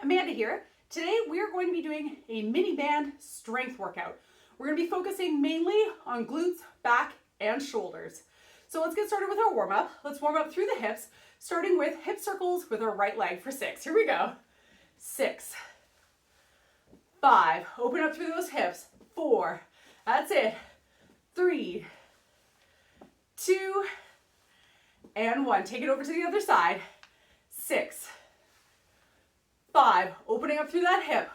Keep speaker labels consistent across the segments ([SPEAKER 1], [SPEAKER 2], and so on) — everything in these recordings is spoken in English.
[SPEAKER 1] Amanda here. Today we are going to be doing a mini band strength workout. We're going to be focusing mainly on glutes, back, and shoulders. So let's get started with our warm-up. Let's warm up through the hips, starting with hip circles with our right leg for 6. Here we go. 6, 5, open up through those hips. 4, that's it. 3, 2, and 1. Take it over to the other side. 6, 5, opening up through that hip.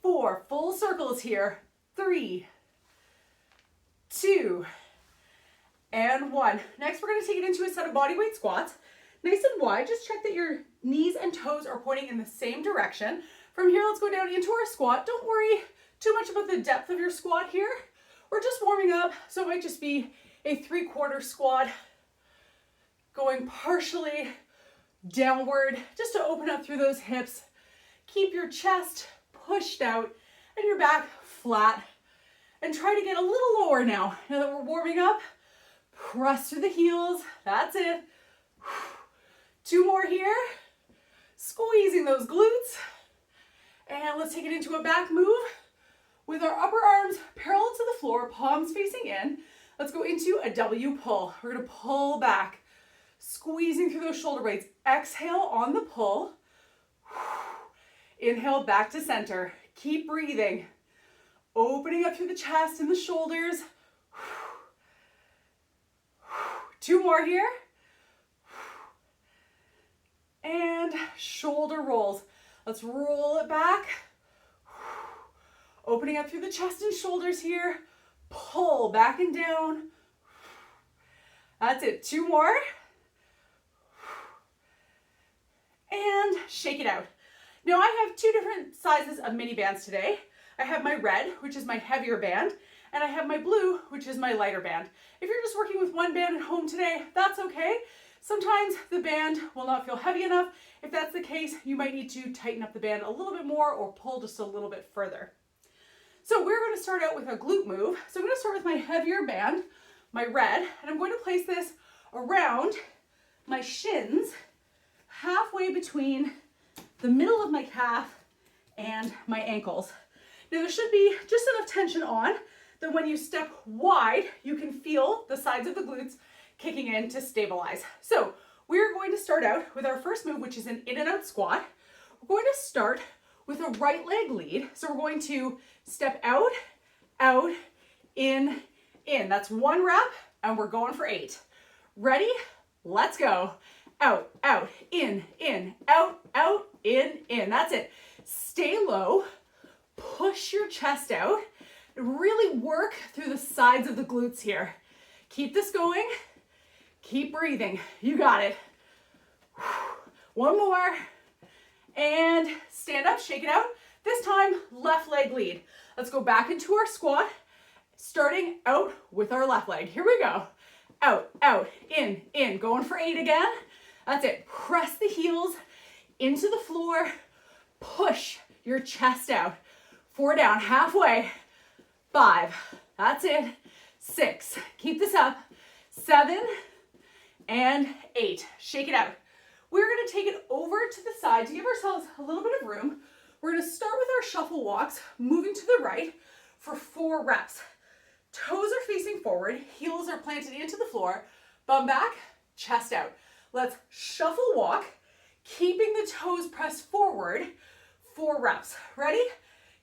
[SPEAKER 1] 4, full circles here. 3, 2, and 1. Next, we're going to take it into a set of bodyweight squats. Nice and wide. Just check that your knees and toes are pointing in the same direction. From here, let's go down into our squat. Don't worry too much about the depth of your squat here. We're just warming up, so it might just be a 3/4 squat, going partially downward, just to open up through those hips. Keep your chest pushed out and your back flat. And try to get a little lower now. Now that we're warming up, press through the heels. That's it. 2 more here. Squeezing those glutes. And let's take it into a back move with our upper arms parallel to the floor, palms facing in. Let's go into a W pull. We're going to pull back, squeezing through those shoulder blades. Exhale on the pull. Inhale back to center. Keep breathing. Opening up through the chest and the shoulders. 2 more here. And shoulder rolls. Let's roll it back. Opening up through the chest and shoulders here. Pull back and down. That's it. 2 more. And shake it out. Now I have 2 different sizes of mini bands today. I have my red, which is my heavier band, and I have my blue, which is my lighter band. If you're just working with one band at home today, that's okay. Sometimes the band will not feel heavy enough. If that's the case, you might need to tighten up the band a little bit more or pull just a little bit further. So we're going to start out with a glute move. So I'm going to start with my heavier band, my red, and I'm going to place this around my shins, halfway between the middle of my calf and my ankles. Now there should be just enough tension on that when you step wide, you can feel the sides of the glutes kicking in to stabilize. So we're going to start out with our first move, which is an in and out squat. We're going to start with a right leg lead. So we're going to step out, out, in. That's 1 rep, and we're going for 8. Ready? Let's go. Out, out, in, out, out, in. That's it. Stay low. Push your chest out and really work through the sides of the glutes here. Keep this going. Keep breathing. You got it. 1 more. And stand up, shake it out. This time, left leg lead. Let's go back into our squat, starting out with our left leg. Here we go. Out, out, in. Going for 8 again. That's it. Press the heels into the floor. Push your chest out. 4 down, halfway. 5, that's it. 6, keep this up. 7 and 8. Shake it out. We're going to take it over to the side to give ourselves a little bit of room. We're going to start with our shuffle walks, moving to the right for 4 reps. Toes are facing forward, heels are planted into the floor, bum back, chest out. Let's shuffle walk, keeping the toes pressed forward. 4 reps. Ready?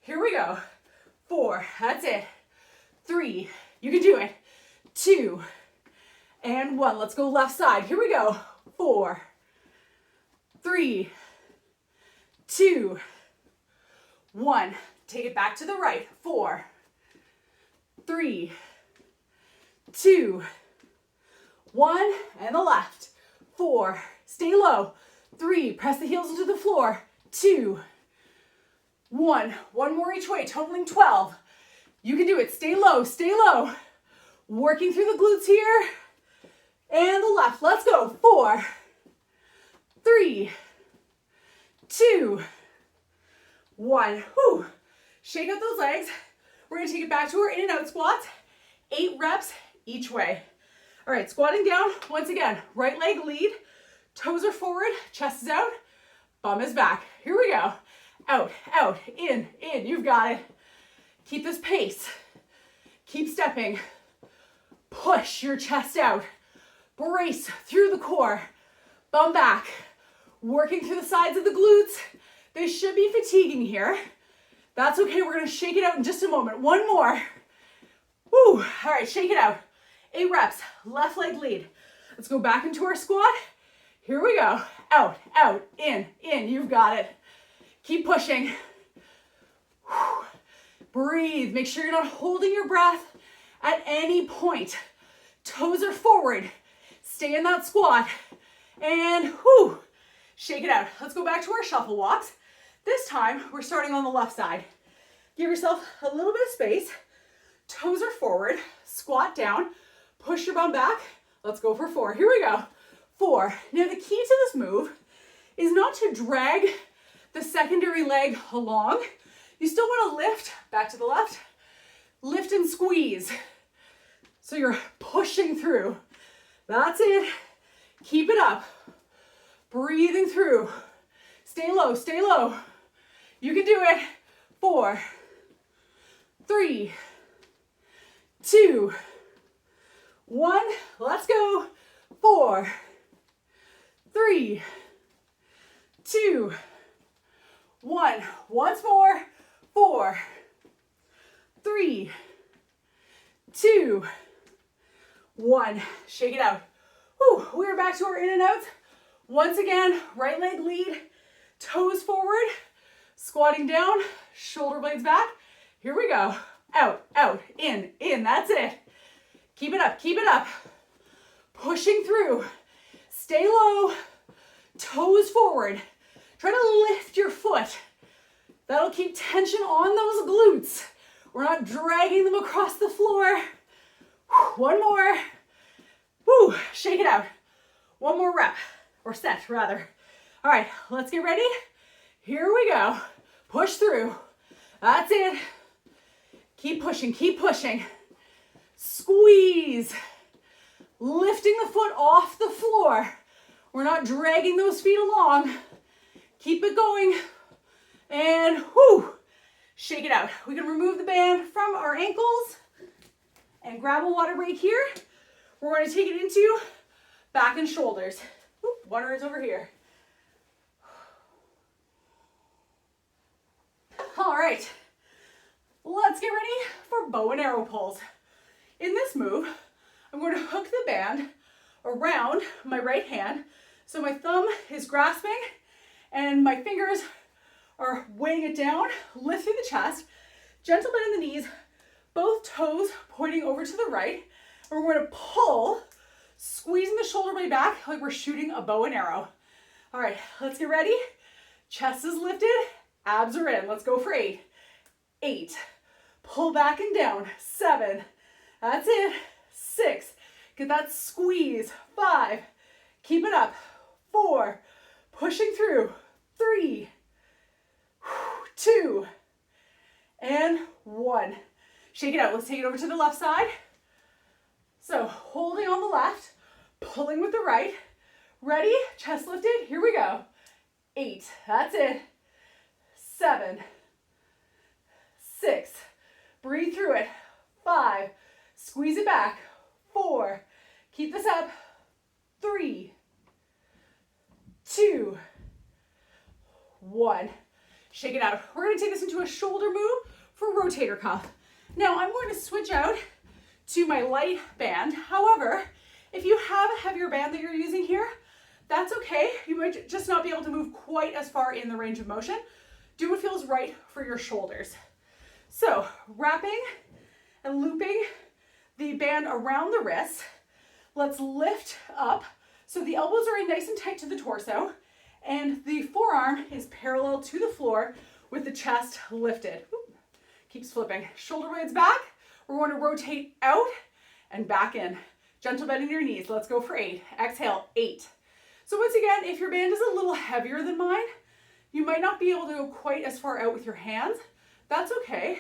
[SPEAKER 1] Here we go. 4, that's it. 3, you can do it. 2, and 1. Let's go left side. Here we go. 4, 3, 2, 1. Take it back to the right. 4, 3, 2, 1, and the left. 4, stay low. 3, press the heels into the floor. 2, 1. 1 more each way, totaling 12. You can do it. Stay low, stay low. Working through the glutes here. And the left. Let's go. 4, 3, 2, 1. Whew. Shake out those legs. We're going to take it back to our in and out squats. 8 reps each way. All right, squatting down. Once again, right leg lead. Toes are forward, chest is out, bum is back. Here we go. out, out, in, you've got it. Keep this pace. Keep stepping. Push your chest out. Brace through the core. Bum back. Working through the sides of the glutes. They should be fatiguing here. That's okay, we're gonna shake it out in just a moment. One more. Woo, all right, shake it out. 8 reps, left leg lead. Let's go back into our squat. Here we go. Out, out, in, you've got it. Keep pushing. Whew. Breathe, make sure you're not holding your breath at any point. Toes are forward. Stay in that squat. And whoo, shake it out. Let's go back to our shuffle walks. This time, we're starting on the left side. Give yourself a little bit of space. Toes are forward. Squat down. Push your bum back. Let's go for 4. Here we go. 4. Now, the key to this move is not to drag the secondary leg along. You still want to lift, back to the left, lift and squeeze. So you're pushing through. That's it. Keep it up. Breathing through. Stay low, stay low. You can do it. 4, 3, 2, 1. Let's go. 4, 3, 2, 1. Once more. 4, 3, 2, 1. Shake it out. Whew. We're back to our in and outs. Once again, right leg lead, toes forward, squatting down, shoulder blades back. Here we go. Out, out, in, that's it. Keep it up, keep it up. Pushing through. Stay low, toes forward. Try to lift your foot. That'll keep tension on those glutes. We're not dragging them across the floor. One more. Woo, shake it out. One more rep, or set rather. All right, let's get ready. Here we go. Push through. That's it. Keep pushing, keep pushing. Squeeze. Lifting the foot off the floor. We're not dragging those feet along. Keep it going. And whoo, shake it out. We can remove the band from our ankles and grab a water break here. We're going to take it into back and shoulders. Oop, water is over here. All right, let's get ready for bow and arrow pulls. In this move, I'm going to hook the band around my right hand. So my thumb is grasping and my fingers are weighing it down, lifting the chest, gentle bend in the knees, both toes pointing over to the right. And we're going to pull, squeezing the shoulder blade back like we're shooting a bow and arrow. All right, let's get ready. Chest is lifted, abs are in. Let's go for 8. 8. Pull back and down. 7. That's it. 6. Get that squeeze. 5. Keep it up. 4. Pushing through. 3. 2. And 1. Shake it out. Let's take it over to the left side. So holding on the left, pulling with the right. Ready? Chest lifted. Here we go. 8. That's it. 7. 6. Breathe through it. 5. Squeeze it back. 4. Keep this up. 3. 2. 1. Shake it out. We're going to take this into a shoulder move for rotator cuff. Now I'm going to switch out to my light band. However, if you have a heavier band that you're using here, that's okay. You might just not be able to move quite as far in the range of motion. Do what feels right for your shoulders. So wrapping and looping the band around the wrist. Let's lift up. So the elbows are in nice and tight to the torso and the forearm is parallel to the floor with the chest lifted. Oop. Keeps flipping. Shoulder blades back. We're going to rotate out and back in. Gentle bend in your knees. Let's go for 8. Exhale, 8. So once again, if your band is a little heavier than mine, you might not be able to go quite as far out with your hands. That's okay.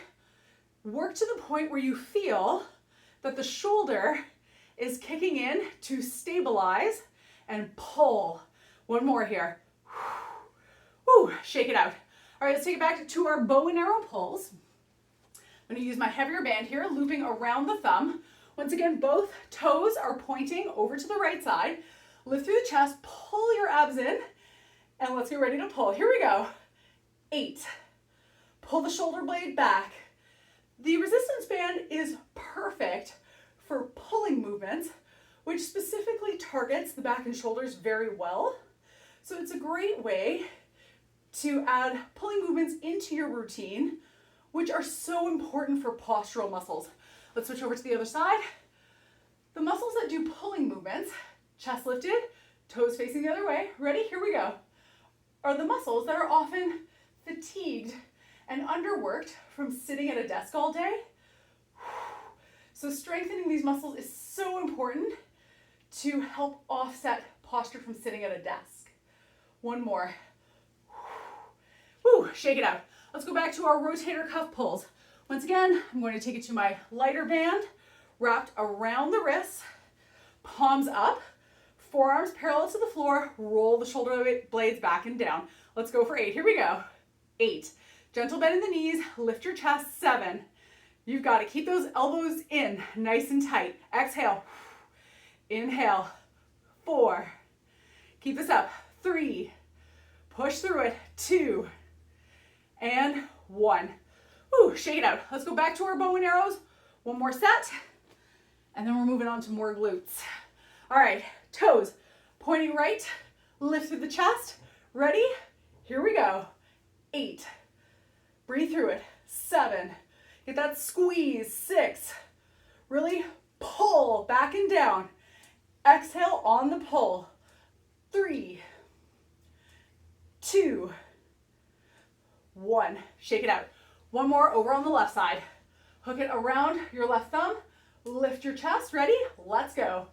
[SPEAKER 1] Work to the point where you feel that the shoulder is kicking in to stabilize and pull. One more here. Woo, shake it out. All right, let's take it back to our bow and arrow pulls. I'm gonna use my heavier band here, looping around the thumb. Once again, both toes are pointing over to the right side. Lift through the chest, pull your abs in, and let's get ready to pull. Here we go. 8. Pull the shoulder blade back. The resistance band is perfect for pulling movements, which specifically targets the back and shoulders very well. So it's a great way to add pulling movements into your routine, which are so important for postural muscles. Let's switch over to the other side. The muscles that do pulling movements, chest lifted, toes facing the other way, ready, here we go, are the muscles that are often fatigued and underworked from sitting at a desk all day. So strengthening these muscles is so important to help offset posture from sitting at a desk. One more. Woo, shake it out. Let's go back to our rotator cuff pulls. Once again, I'm going to take it to my lighter band, wrapped around the wrists, palms up, forearms parallel to the floor, roll the shoulder blades back and down. Let's go for 8. Here we go. 8. Gentle bend in the knees, lift your chest. 7. You've got to keep those elbows in, nice and tight. Exhale. Inhale. 4. Keep this up. 3. Push through it. 2. And 1. Woo, shake it out. Let's go back to our bow and arrows. One more set. And then we're moving on to more glutes. All right, toes pointing right, lift through the chest. Ready? Here we go. 8. Breathe through it. 7. Get that squeeze. 6. Really pull back and down. Exhale on the pull. 3, 2, 1. Shake it out. One more over on the left side. Hook it around your left thumb. Lift your chest. Ready? Let's go.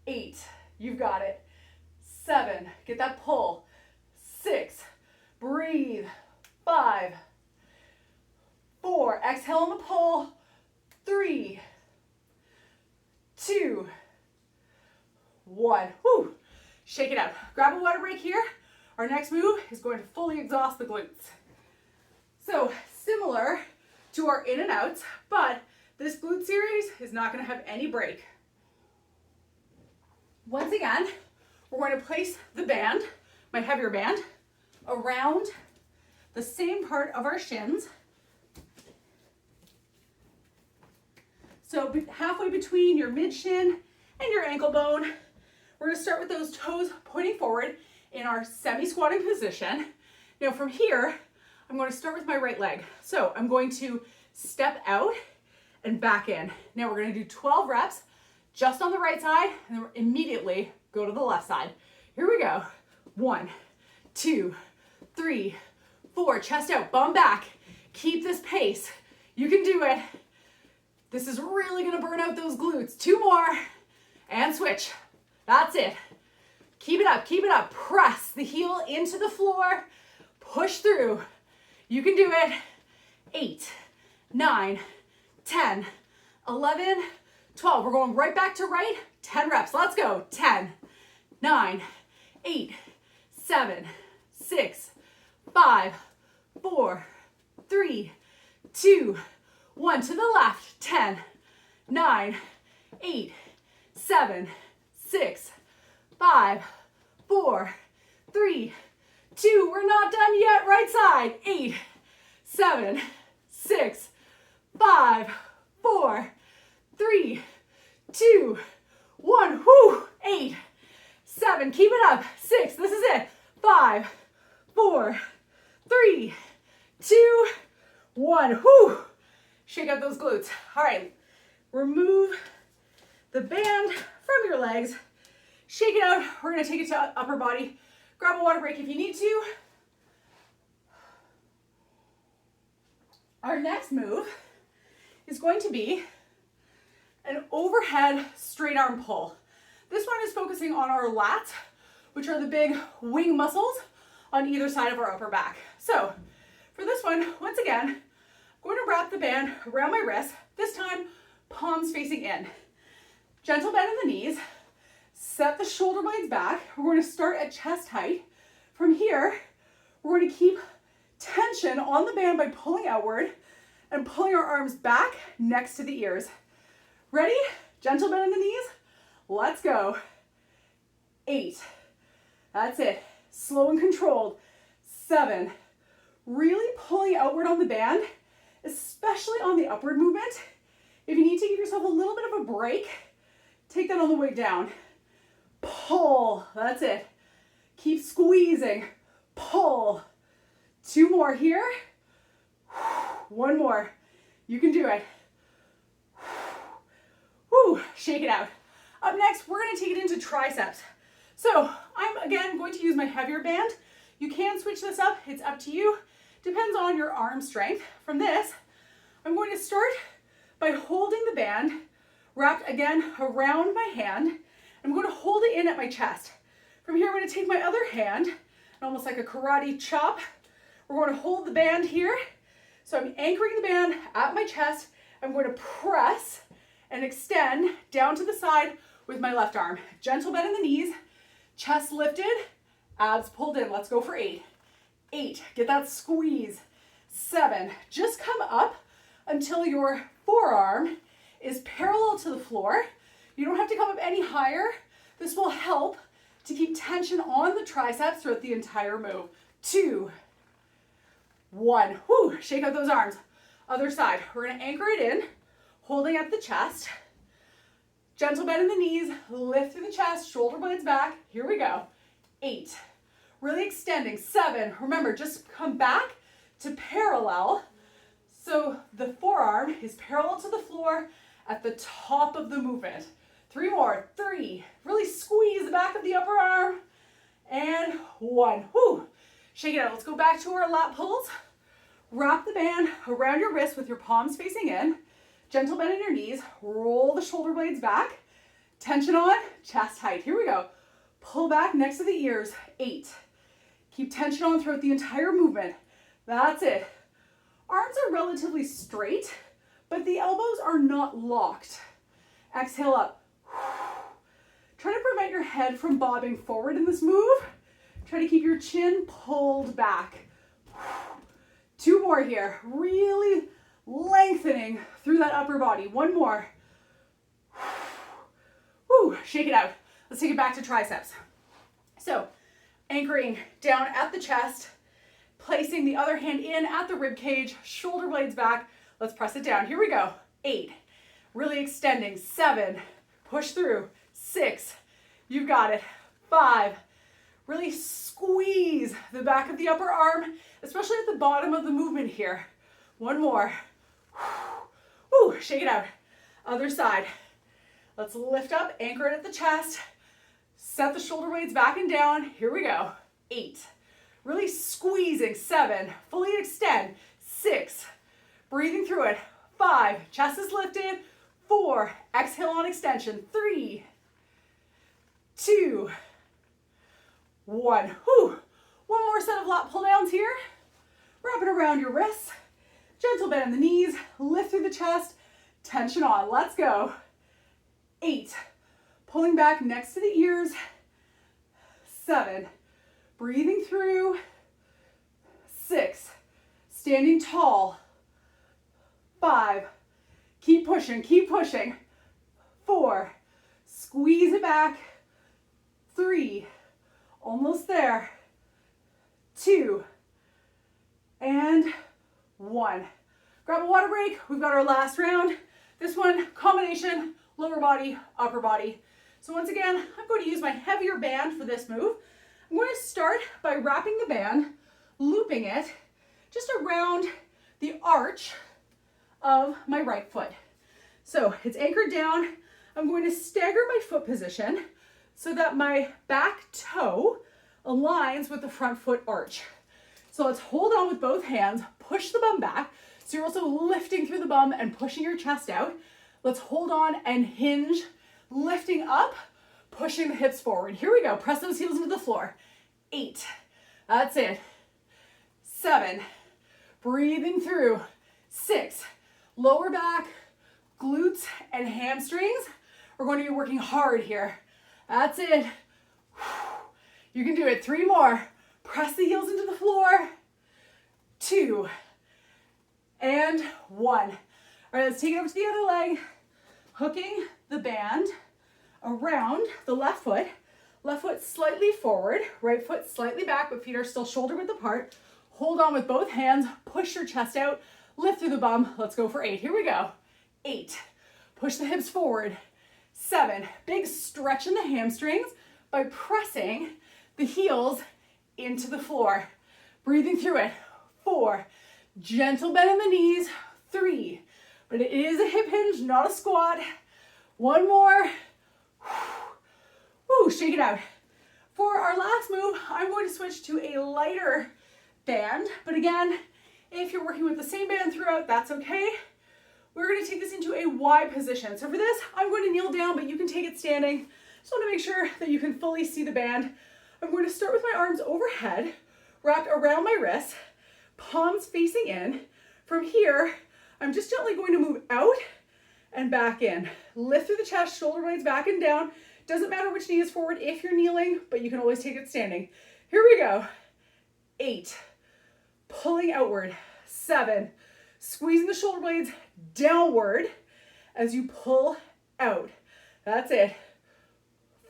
[SPEAKER 1] 8. You've got it. 7. Get that pull. 6. Breathe. 5. 4. Exhale on the pull. 3, 2, 1. Whew. Shake it out. Grab a water break here. Our next move is going to fully exhaust the glutes. So similar to our in and outs, but this glute series is not going to have any break. Once again, we're going to place the band, my heavier band, around the same part of our shins. So halfway between your mid shin and your ankle bone. We're going to start with those toes pointing forward in our semi-squatting position. Now from here, I'm going to start with my right leg. So I'm going to step out and back in. Now we're going to do 12 reps just on the right side, and then we'll immediately go to the left side. Here we go. 1, 2, 3, 4. Chest out, bum back. Keep this pace. You can do it. This is really going to burn out those glutes. 2 more, and switch. That's it. Keep it up, keep it up. Press the heel into the floor. Push through. You can do it. 8, 9, 10, 11, 12. We're going right back to right. 10 reps. Let's go. 10, 9, 8, 7, 6, 5, 4, 3, 2, 1. To the left. 10, 9, 8, 7, 6, 5, 4, 3, 2. We're not done yet. Right side. 8, 7, 6, 5, 4, 3, 2, 1. Whoo. 8, 7. Keep it up. 6. This is it. 5, 4, 3, 2, 1. Whoo. Shake out those glutes. All right. Remove the band from your legs. Shake it out. We're going to take it to upper body. Grab a water break if you need to. Our next move is going to be an overhead straight arm pull. This one is focusing on our lats, which are the big wing muscles on either side of our upper back. So for this one, once again, I'm going to wrap the band around my wrist, this time palms facing in. Gentle bend in the knees. Set the shoulder blades back. We're going to start at chest height. From here, we're going to keep tension on the band by pulling outward and pulling our arms back next to the ears. Ready? Gentle bend in the knees. Let's go. 8. That's it. Slow and controlled. 7. Really pulling outward on the band, especially on the upward movement. If you need to give yourself a little bit of a break, take that on the way down. Pull. That's it. Keep squeezing. Pull. 2 more here. 1 more. You can do it. Whew. Shake it out. Up next, we're going to take it into triceps. So I'm, again, going to use my heavier band. You can switch this up. It's up to you. Depends on your arm strength. From this, I'm going to start by holding the band wrapped again around my hand. I'm going to hold it in at my chest. From here, I'm going to take my other hand, almost like a karate chop. We're going to hold the band here. So I'm anchoring the band at my chest. I'm going to press and extend down to the side with my left arm. Gentle bend in the knees, chest lifted, abs pulled in. Let's go for 8. 8, get that squeeze. 7, just come up until your forearm is parallel to the floor. You don't have to come up any higher. This will help to keep tension on the triceps throughout the entire move. 2, 1, whoo, shake out those arms. Other side, we're gonna anchor it in, holding at the chest. Gentle bend in the knees, lift through the chest, shoulder blades back. Here we go. 8, really extending. 7, remember, just come back to parallel. So the forearm is parallel to the floor at the top of the movement. 3 more. 3, really squeeze the back of the upper arm. And 1, whoo, shake it out. Let's go back to our lat pulls. Wrap the band around your wrist with your palms facing in. Gentle bend in your knees. Roll the shoulder blades back. Tension on, chest height. Here we go. Pull back next to the ears. 8. Keep tension on throughout the entire movement. That's it. Arms are relatively straight, but the elbows are not locked. Exhale up. Try to prevent your head from bobbing forward in this move. Try to keep your chin pulled back. 2 more here. Really lengthening through that upper body. 1 more. Woo, shake it out. Let's take it back to triceps. So, anchoring down at the chest, placing the other hand in at the rib cage, shoulder blades back. Let's press it down. Here we go. 8, really extending. 7, push through. 6, you've got it. 5, really squeeze the back of the upper arm, especially at the bottom of the movement here. 1 more. Woo, shake it out. Other side. Let's lift up, anchor it at the chest. Set the shoulder blades back and down. Here we go. 8, really squeezing. 7, fully extend. 6, breathing through it. 5, chest is lifted. 4, exhale on extension. 3, 2, 1. Whew. 1 more set of lat pull downs here. Wrap it around your wrists. Gentle bend in the knees. Lift through the chest. Tension on. Let's go. 8, pulling back next to the ears. 7, breathing through. 6, standing tall. 5, keep pushing, keep pushing. 4, squeeze it back. 3, almost there. 2, and 1. Grab a water break. We've got our last round. This one, combination, lower body, upper body. So once again, I'm going to use my heavier band for this move. I'm going to start by wrapping the band, looping it just around the arch of my right foot. So it's anchored down. I'm going to stagger my foot position so that my back toe aligns with the front foot arch. So let's hold on with both hands, push the bum back. So you're also lifting through the bum and pushing your chest out. Let's hold on and hinge, lifting up, pushing the hips forward. Here we go. Press those heels into the floor. 8, that's it. 7, breathing through. 6, lower back, glutes and hamstrings. We're going to be working hard here. That's it. You can do it. 3 more. Press the heels into the floor. 2, and 1. All right, let's take it over to the other leg, hooking the band around the left foot slightly forward, right foot slightly back, but feet are still shoulder width apart. Hold on with both hands, push your chest out, lift through the bum. Let's go for 8. Here we go. 8. Push the hips forward. 7. Big stretch in the hamstrings by pressing the heels into the floor. Breathing through it. 4. Gentle bend in the knees. 3. But it is a hip hinge, not a squat. 1 more. Woo, shake it out. For our last move, I'm going to switch to a lighter band. But again, if you're working with the same band throughout, that's okay. We're going to take this into a Y position. So for this, I'm going to kneel down, but you can take it standing. Just want to make sure that you can fully see the band. I'm going to start with my arms overhead, wrapped around my wrists, palms facing in. From here, I'm just gently going to move out and back in. Lift through the chest, shoulder blades back and down. Doesn't matter which knee is forward if you're kneeling, but you can always take it standing. Here we go. 8. Pulling outward. 7. Squeezing the shoulder blades downward as you pull out. That's it.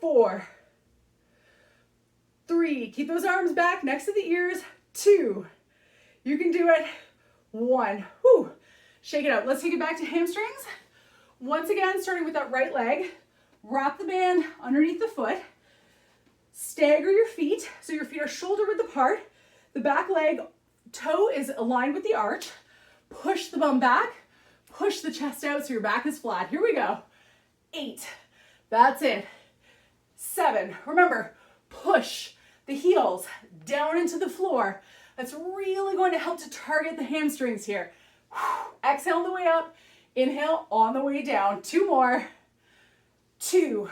[SPEAKER 1] 4. 3. Keep those arms back next to the ears. 2. You can do it. 1. Whew. Shake it out. Let's take it back to hamstrings. Once again, starting with that right leg. Wrap the band underneath the foot. Stagger your feet so your feet are shoulder width apart. The back leg toe is aligned with the arch. Push the bum back. Push the chest out so your back is flat. Here we go. 8. That's it. 7. Remember, push the heels down into the floor. That's really going to help to target the hamstrings here. Exhale on the way up. Inhale on the way down. 2 more. 2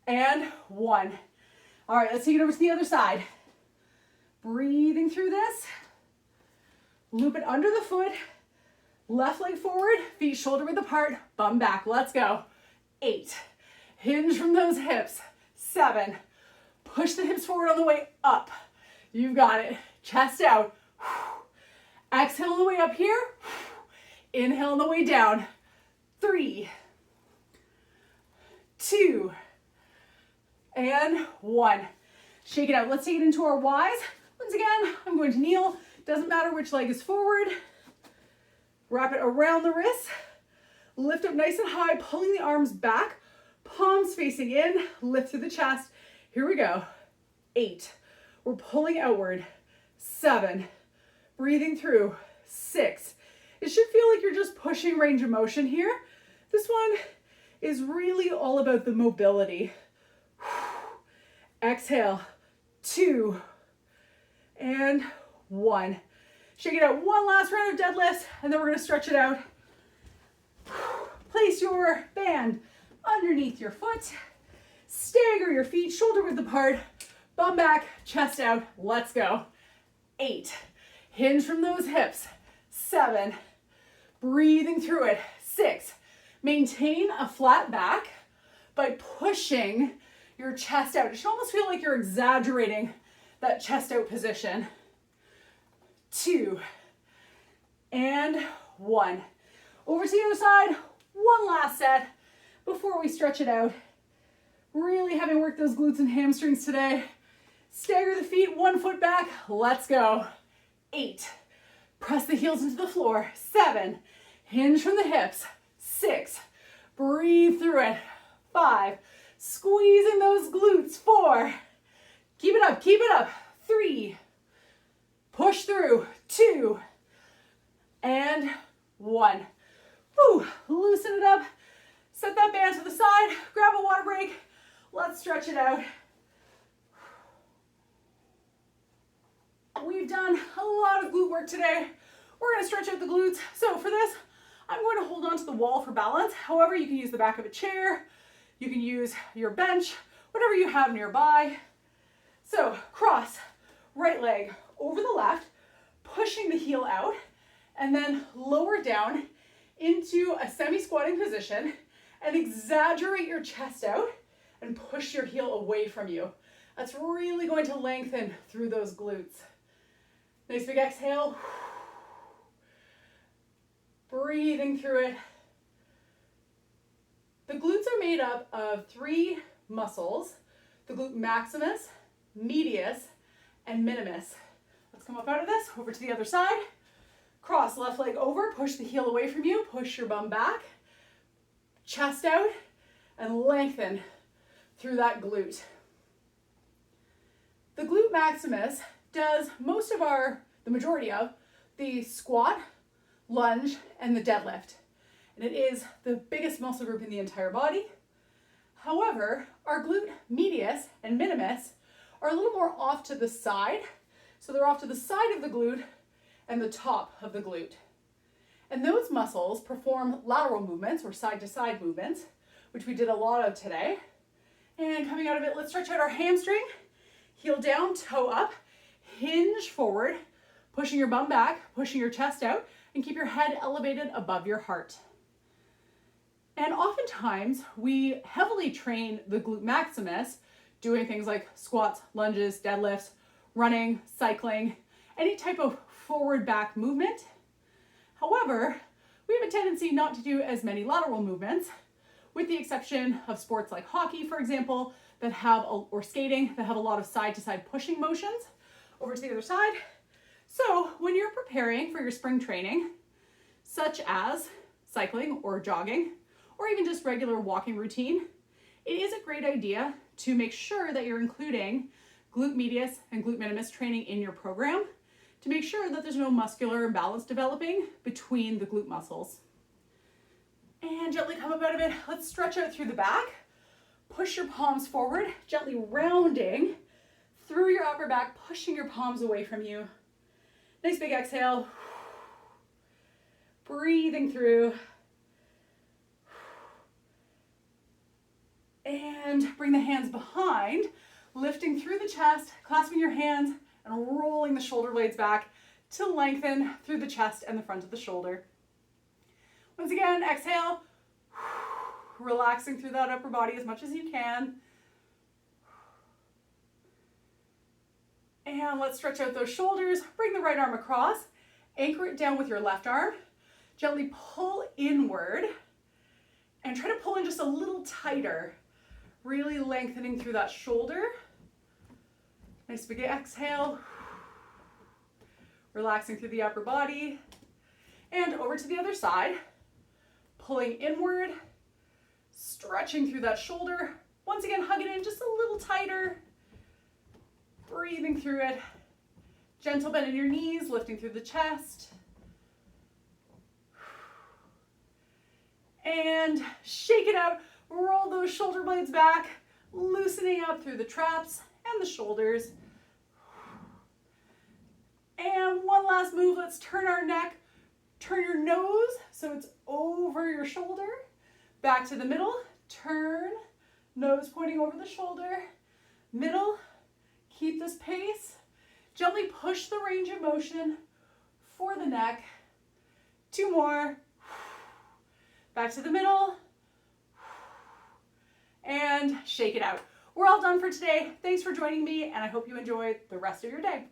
[SPEAKER 1] and 1. All right, let's take it over to the other side. Breathing through this. Loop it under the foot. Left leg forward, feet shoulder width apart, bum back. Let's go. 8. Hinge from those hips. 7. Push the hips forward on the way up. You've got it. Chest out. Exhale on the way up here. Inhale on the way down. 3, 2, and 1. Shake it out. Let's take it into our Ys. Once again, I'm going to kneel. Doesn't matter which leg is forward. Wrap it around the wrists. Lift up nice and high, pulling the arms back. Palms facing in. Lift through the chest. Here we go. 8. We're pulling outward. 7. Breathing through. 6. It should feel like you're just pushing range of motion here. This one is really all about the mobility. Exhale. 2 and 1. Shake it out. One last round of deadlifts, and then we're going to stretch it out. Place your band underneath your foot. Stagger your feet, shoulder width apart, bum back, chest out. Let's go. 8. Hinge from those hips. 7. Breathing through it. 6. Maintain a flat back by pushing your chest out. It should almost feel like you're exaggerating that chest out position. 2 and 1. Over to the other side. One last set before we stretch it out. Really having worked those glutes and hamstrings today. Stagger the feet, 1 foot back. Let's go. 8. Press the heels into the floor. 7. Hinge from the hips. 6. Breathe through it. 5. Squeezing those glutes. 4. Keep it up, keep it up. 3. Push through. 2 and 1. Whew. Loosen it up. Set that band to the side. Grab a water break. Let's stretch it out. We've done a lot of glute work today. We're going to stretch out the glutes. So for this, I'm going to hold on to the wall for balance. However, you can use the back of a chair. You can use your bench, whatever you have nearby. So cross, right leg over the left, pushing the heel out, and then lower down into a semi-squatting position and exaggerate your chest out and push your heel away from you. That's really going to lengthen through those glutes. Nice big exhale. Breathing through it. The glutes are made up of 3 muscles, the glute maximus, medius, and minimus. Let's come up out of this, over to the other side. Cross left leg over, push the heel away from you, push your bum back, chest out, and lengthen through that glute. The glute maximus does the majority of the squat, lunge, and the deadlift. And it is the biggest muscle group in the entire body. However, our glute medius and minimus are a little more off to the side. So they're off to the side of the glute and the top of the glute. And those muscles perform lateral movements or side to side movements, which we did a lot of today. And coming out of it, let's stretch out our hamstring, heel down, toe up, hinge forward, pushing your bum back, pushing your chest out, and keep your head elevated above your heart. And oftentimes we heavily train the glute maximus doing things like squats, lunges, deadlifts, running, cycling, any type of forward back movement. However, we have a tendency not to do as many lateral movements, with the exception of sports like hockey, for example, or skating, that have a lot of side to side pushing motions. Over to the other side. So when you're preparing for your spring training, such as cycling or jogging, or even just regular walking routine, it is a great idea to make sure that you're including glute medius and glute minimus training in your program to make sure that there's no muscular imbalance developing between the glute muscles. And gently come up out of it. Let's stretch out through the back. Push your palms forward, gently rounding through your upper back, pushing your palms away from you. Nice big exhale. Breathing through. And bring the hands behind, lifting through the chest, clasping your hands, and rolling the shoulder blades back to lengthen through the chest and the front of the shoulder. Once again, exhale. Relaxing through that upper body as much as you can. And let's stretch out those shoulders. Bring the right arm across. Anchor it down with your left arm. Gently pull inward. And try to pull in just a little tighter. Really lengthening through that shoulder. Nice big exhale. Relaxing through the upper body. And over to the other side. Pulling inward. Stretching through that shoulder. Once again, hug it in just a little tighter. Breathing through it. Gentle bend in your knees, lifting through the chest. And shake it out. Roll those shoulder blades back, loosening up through the traps and the shoulders. And one last move. Let's turn our neck. Turn your nose so it's over your shoulder. Back to the middle. Turn. Nose pointing over the shoulder. Middle. Keep this pace. Gently push the range of motion for the neck. 2 more. Back to the middle. And shake it out. We're all done for today. Thanks for joining me, and I hope you enjoy the rest of your day.